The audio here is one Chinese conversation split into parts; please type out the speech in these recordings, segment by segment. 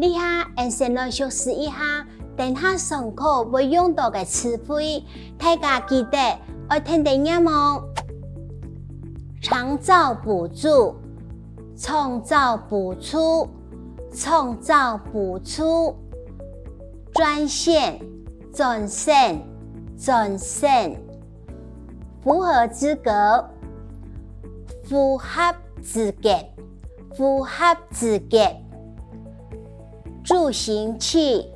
你下按先来熟悉一下，等下上课会用到的词汇，大家记得要听得入梦。长照补助、创造补助、创造补助、专线、专线、专线、符合资格、符合资格、符合资格、助行器、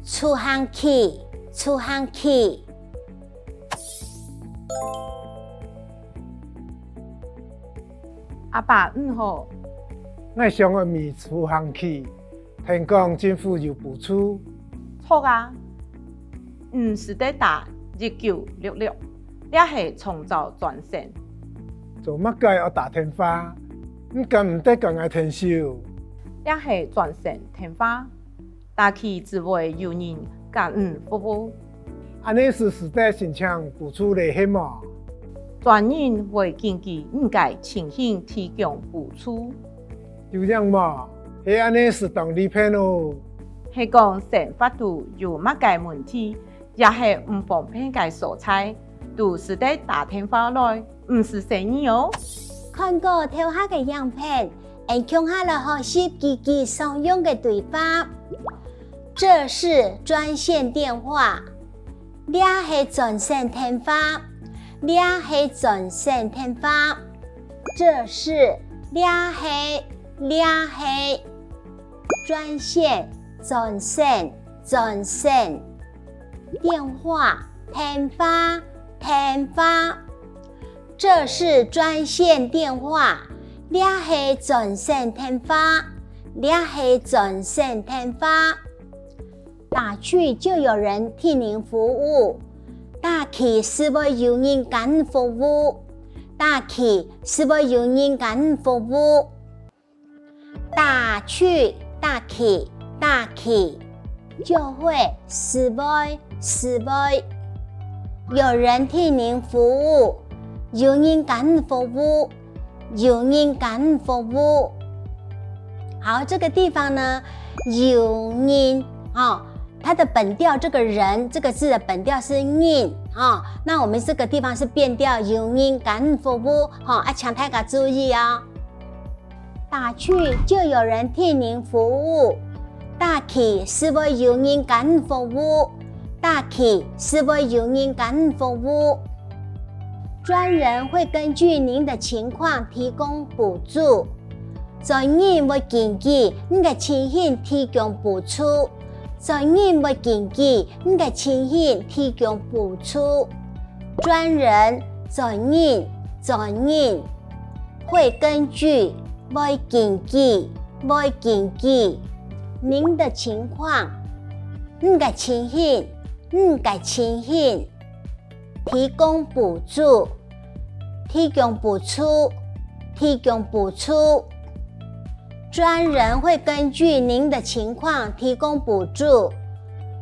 出行器、出行器。阿爸好，我想要买出行器，听讲政府有补助。错啊，是在打1966，也是创造专线。做乜解要打电话？你敢唔得讲爱听收？也是专线电话，打去只为有人感恩服务。安尼是实在申请补助类系吗？专人会根据应该情形提供补助。有样嘛？迄安尼是当理骗哦。系讲生活度有乜嘅问题，也系唔方便嘅所在，都是得打电话来，唔是生意哦。看过跳下嘅样片，按强下来学习积极常用嘅对话。这是专线电话，这是专线电话，这是专线电话。这是这是专线。专线，专线，电话，电话，电话。这是专线电话，这是专线电话，这是专线电话。打去就有人替您服务，打去是为有人干服务，打去是为有人干服务。打去，打去。打去就会是为有人替您服务，有人干服务，有人干服务。好，这个地方呢，有人它的本调这个人这个字的本调是人那我们这个地方是变调，有人干服务请大家注意打去就有人替您服务。打去是为有人干服务，打去是为有人干服务。专人会根据您的情况提供补助，专人会根据您的情形提供补助，专人会根据您的情形提供补助。专人、专人会根据，会根据。您的情况，您的情形，提供补助，提供补助。专人会根据您的情况提供补助，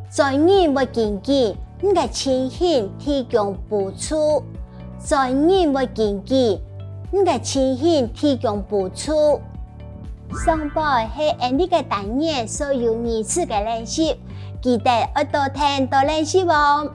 专人会根据您的情形提供补助，专人会根据您的情形提供补助。上报是按呢个单元所有二次嘅练习，记得要多听多练习哦。